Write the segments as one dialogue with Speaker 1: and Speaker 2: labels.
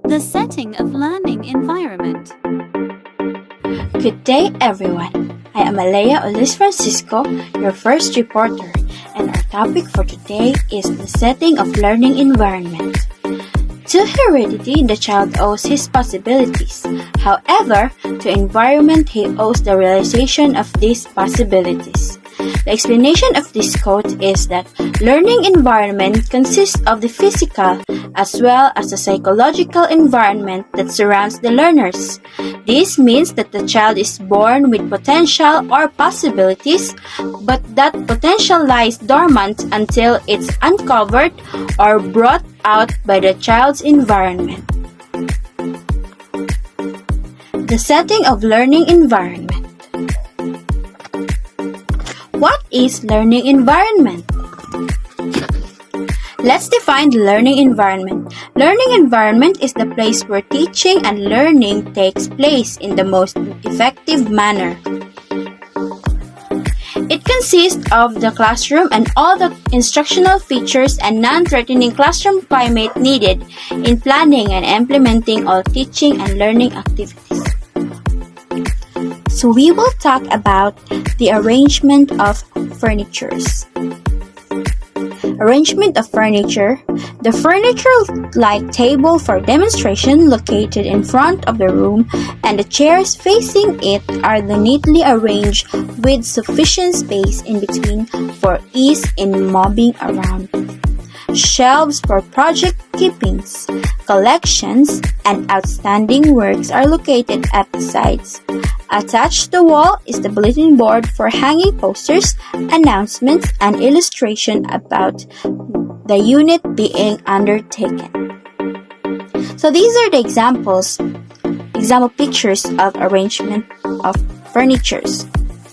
Speaker 1: The setting of learning environment.
Speaker 2: Good day, everyone. I am Alea Olis Francisco, your first reporter, and our topic for today is the setting of learning environment. To heredity, the child owes his possibilities. However, to environment, he owes the realization of these possibilities. The explanation of this quote is that learning environment consists of the physical as well as the psychological environment that surrounds the learners. This means that the child is born with potential or possibilities, but that potential lies dormant until it's uncovered or brought out by the child's environment. The setting of learning environment. What is learning environment? Let's define the learning environment. Learning environment is the place where teaching and learning takes place in the most effective manner. It consists of the classroom and all the instructional features and non-threatening classroom climate needed in planning and implementing all teaching and learning activities. So we will talk about the arrangement of furnitures. Arrangement of furniture. The furniture-like table for demonstration located in front of the room and the chairs facing it are neatly arranged with sufficient space in between for ease in moving around. Shelves for project keepings, collections, and outstanding works are located at the sides. Attached to the wall is the bulletin board for hanging posters, announcements, and illustration about the unit being undertaken. So these are the example pictures of arrangement of furnitures.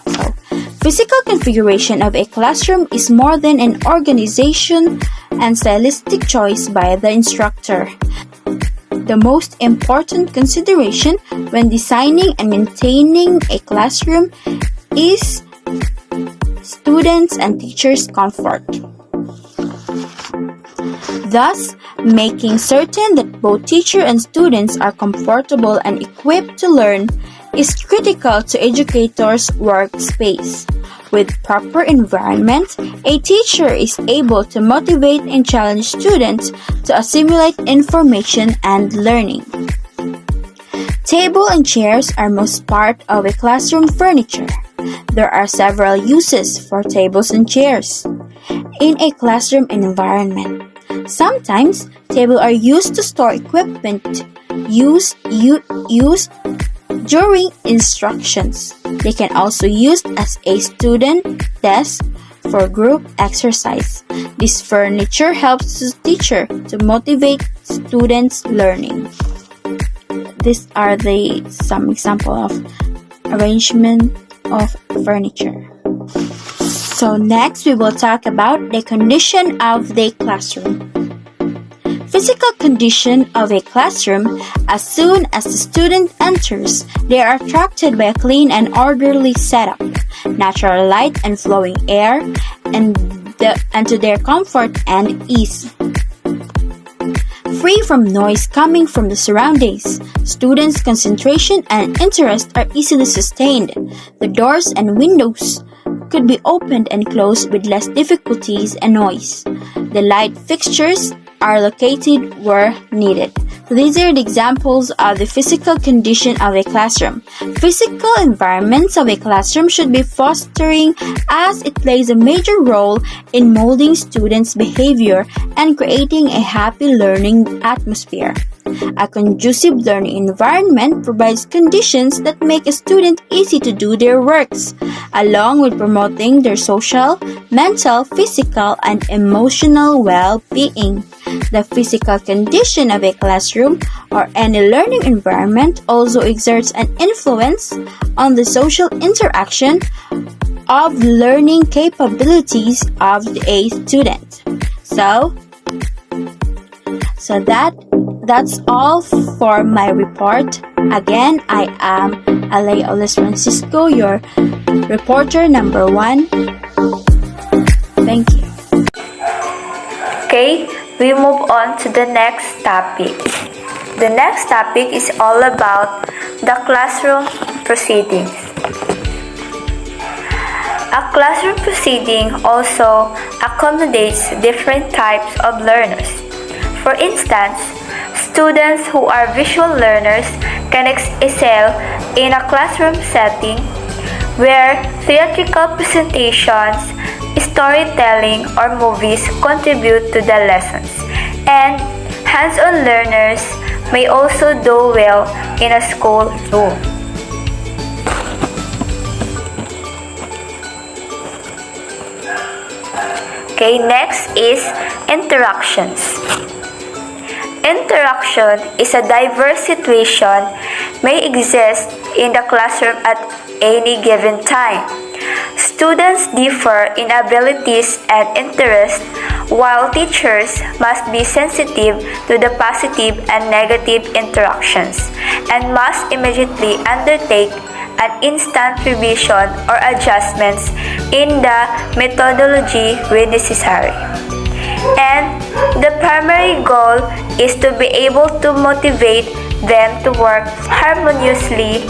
Speaker 2: So, physical configuration of a classroom is more than an organization and stylistic choice by the instructor. The most important consideration when designing and maintaining a classroom is students' and teachers' comfort. Thus, making certain that both teacher and students are comfortable and equipped to learn is critical to educators' workspace. With proper environment, a teacher is able to motivate and challenge students to assimilate information and learning. Table and chairs are most part of a classroom furniture. There are several uses for tables and chairs in a classroom environment. Sometimes, tables are used to store equipment used during instructions. They can also be used as a student desk for group exercise. This furniture helps the teacher to motivate students' learning. These are some example of arrangement of furniture. So next we will talk about the condition of the classroom. Physical condition of a classroom. As soon as the student enters, they are attracted by a clean and orderly setup, natural light and flowing air, and to their comfort and ease. Free from noise coming from the surroundings, students' concentration and interest are easily sustained. The doors and windows could be opened and closed with less difficulties and noise. The light fixtures are located where needed. So these are the examples of the physical condition of a classroom. Physical environments of a classroom should be fostering as it plays a major role in molding students' behavior and creating a happy learning atmosphere. A conducive learning environment provides conditions that make a student easy to do their works, along with promoting their social, mental, physical, and emotional well-being. The physical condition of a classroom or any learning environment also exerts an influence on the social interaction of learning capabilities of a student. So that's all for my report. Again, I am Alea Olis Francisco, your reporter number 1. Thank you.
Speaker 3: Okay, we move on to the next topic. The next topic is all about the classroom proceedings. A classroom proceeding also accommodates different types of learners. For instance, students who are visual learners can excel in a classroom setting where theatrical presentations, storytelling, or movies contribute to the lessons. And hands-on learners may also do well in a school room. Okay, next is interactions. Interaction is a diverse situation may exist in the classroom at any given time. Students differ in abilities and interests, while teachers must be sensitive to the positive and negative interactions and must immediately undertake an instant revision or adjustments in the methodology when necessary. And the primary goal is to be able to motivate them to work harmoniously.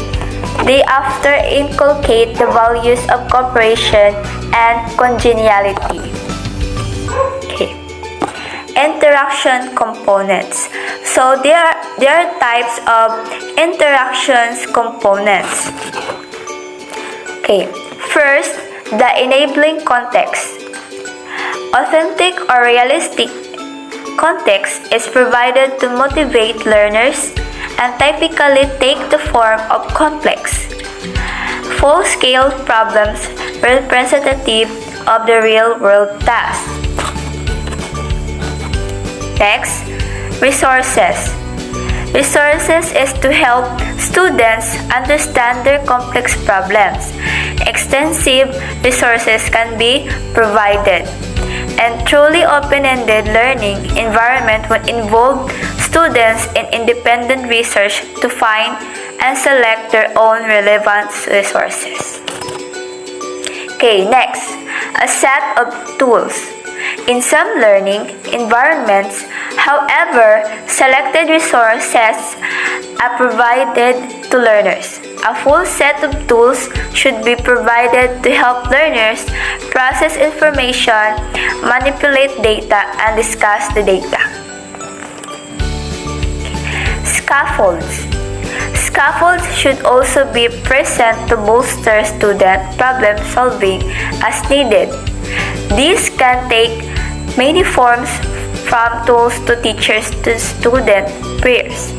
Speaker 3: They after inculcate the values of cooperation and congeniality. Okay. Interaction components. So there are types of interactions components. Okay. First, the enabling context. Authentic or realistic context is provided to motivate learners and typically take the form of complex, full-scale problems representative of the real-world task. Next, resources. Resources is to help students understand their complex problems. Extensive resources can be provided. And truly open-ended learning environment will involve students in independent research to find and select their own relevant resources. Okay, next, a set of tools. In some learning environments, however, selected resources are provided to learners. A full set of tools should be provided to help learners process information, manipulate data, and discuss the data. Scaffolds. Scaffolds should also be present to bolster student problem solving as needed. These can take many forms, from tools to teachers to student peers.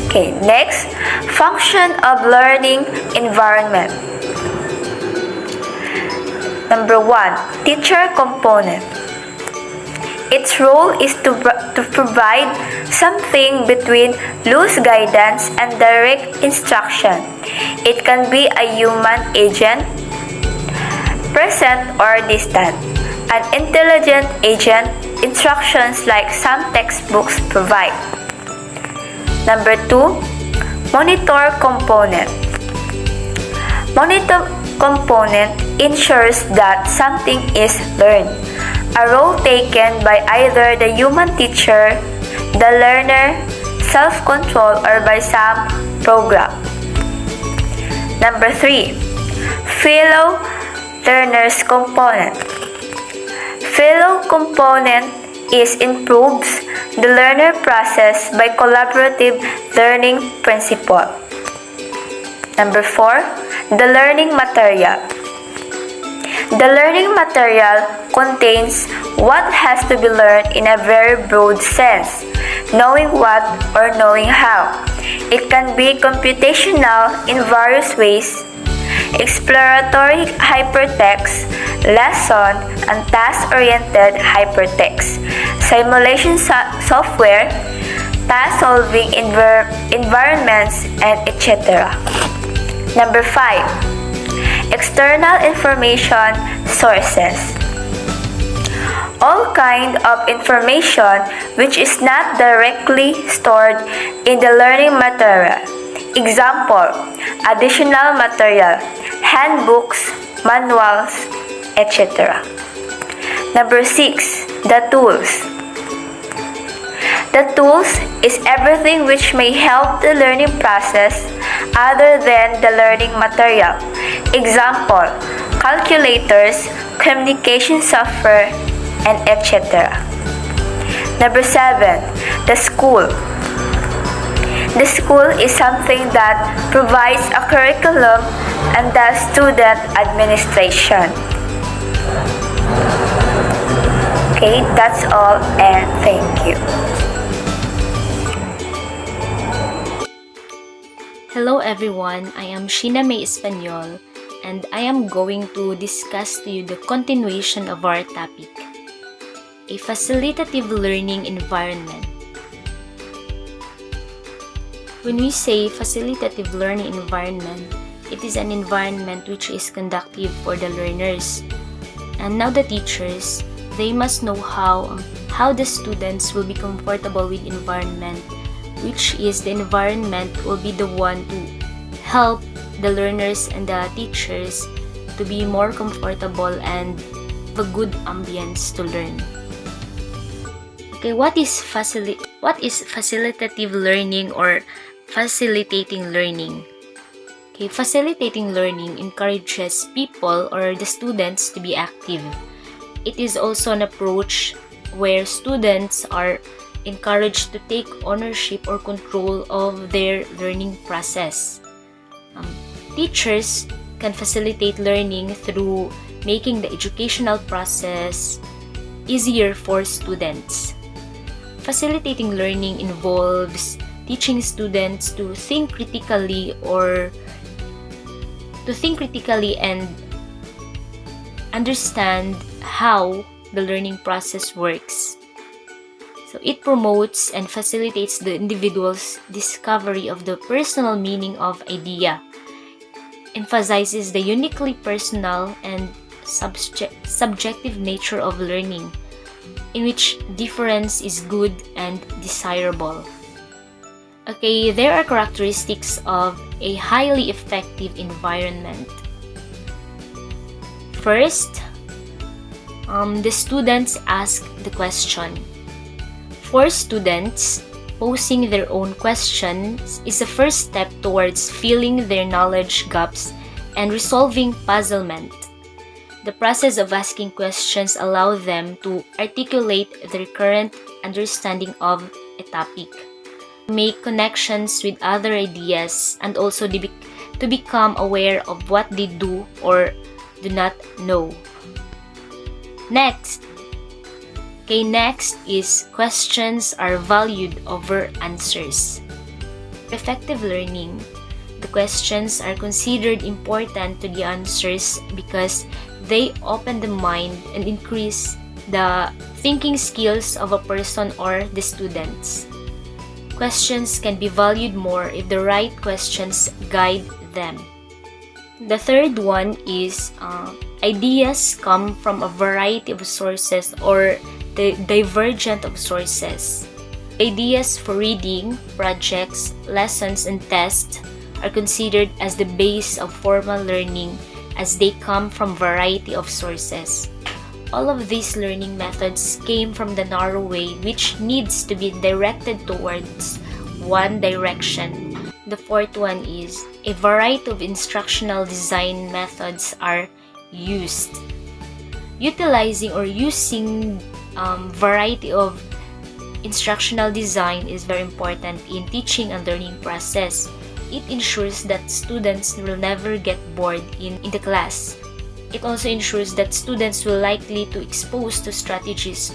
Speaker 3: Okay, next, function of learning environment. Number 1, teacher component. Its role is to provide something between loose guidance and direct instruction. It can be a human agent, present or distant, an intelligent agent, instructions like some textbooks provide. Number 2, monitor component. Monitor component ensures that something is learned, a role taken by either the human teacher, the learner, self-control, or by some program. Number 3, fellow learners component. Fellow component improves the learner process by collaborative learning principle. Number 4, the learning material. The learning material contains what has to be learned in a very broad sense, knowing what or knowing how. It can be computational in various ways, exploratory hypertext, lesson, and task-oriented hypertext, simulation software, task-solving environments, and etc. Number 5, external information sources. All kind of information which is not directly stored in the learning material. Example, additional material, handbooks, manuals, etc. Number 6, the tools. The tools is everything which may help the learning process other than the learning material. Example, calculators, communication software, and etc. Number 7, the school. The school is something that provides a curriculum and the student administration. Okay, that's all and thank you.
Speaker 4: Hello everyone, I am Sheena May Español and I am going to discuss to you the continuation of our topic, a facilitative learning environment. When we say facilitative learning environment, it is an environment which is conducive for the learners. And now the teachers, they must know how the students will be comfortable with environment, which is the environment will be the one to help the learners and the teachers to be more comfortable and have a good ambience to learn. Okay, what is facilitative learning or facilitating learning? Okay, facilitating learning encourages people or the students to be active. It is also an approach where students are encouraged to take ownership or control of their learning process. Teachers can facilitate learning through making the educational process easier for students. Facilitating learning involves teaching students to think critically and understand how the learning process works. So it promotes and facilitates the individual's discovery of the personal meaning of idea, emphasizes the uniquely personal and subjective nature of learning, in which difference is good and desirable. Okay, there are characteristics of a highly effective environment. First, the students ask the question. For students, posing their own questions is the first step towards filling their knowledge gaps and resolving puzzlement. The process of asking questions allows them to articulate their current understanding of a topic, make connections with other ideas, and also to become aware of what they do or do not know. Next is questions are valued over answers. Effective learning, the questions are considered important to the answers because they open the mind and increase the thinking skills of a person or the students. Questions can be valued more if the right questions guide them. The third one is ideas come from a variety of sources or the divergent of sources. Ideas for reading, projects, lessons, and tests are considered as the base of formal learning as they come from variety of sources. All of these learning methods came from the narrow way which needs to be directed towards one direction. The fourth one is a variety of instructional design methods are used. Utilizing or using variety of instructional design is very important in teaching and learning process. It ensures that students will never get bored in the class. It also ensures that students will likely to expose to strategies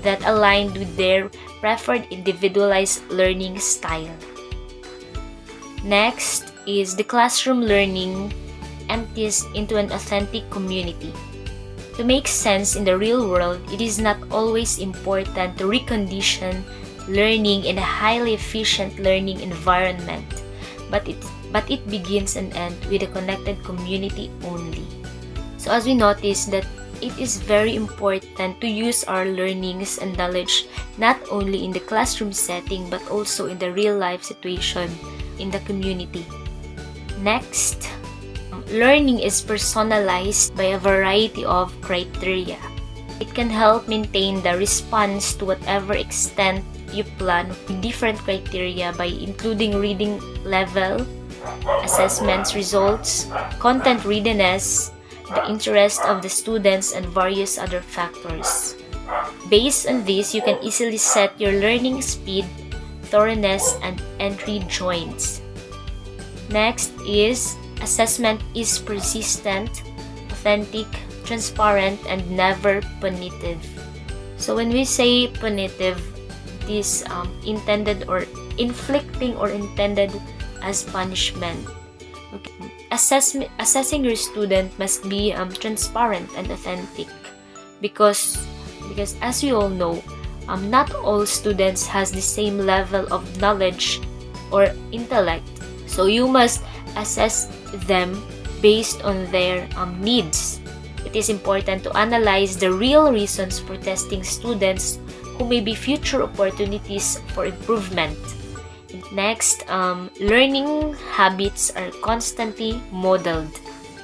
Speaker 4: that align with their preferred individualized learning style. Next is the classroom learning empties into an authentic community. To make sense in the real world, it is not always important to recondition learning in a highly efficient learning environment, but it begins and ends with a connected community only. So as we notice that it is very important to use our learnings and knowledge not only in the classroom setting but also in the real life situation in the community. Next, learning is personalized by a variety of criteria. It can help maintain the response to whatever extent you plan with different criteria by including reading level, assessments results, content readiness, the interest of the students, and various other factors. Based on this, you can easily set your learning speed, thoroughness, and entry joints. Next is assessment is persistent, authentic, transparent, and never punitive. So when we say punitive, this intended or inflicting or intended as punishment. Okay. Assessing your student must be transparent and authentic because as we all know, not all students has the same level of knowledge or intellect. So you must assess them based on their needs. It is important to analyze the real reasons for testing students who may be future opportunities for improvement. Next, learning habits are constantly modeled.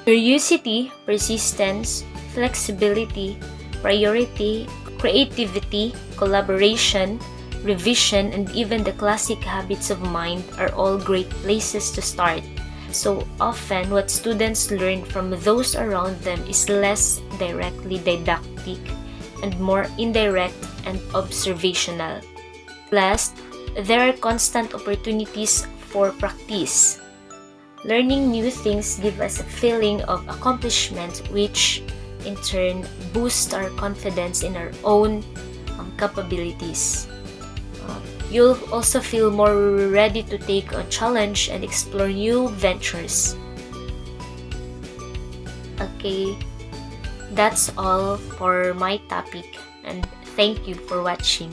Speaker 4: Curiosity, persistence, flexibility, priority, creativity, collaboration, revision, and even the classic habits of mind are all great places to start. So often, what students learn from those around them is less directly didactic and more indirect and observational. Last, there are constant opportunities for practice. Learning new things gives us a feeling of accomplishment, which in turn boosts our confidence in our own capabilities. You'll also feel more ready to take a challenge and explore new ventures. Okay, that's all for my topic, and thank you for watching.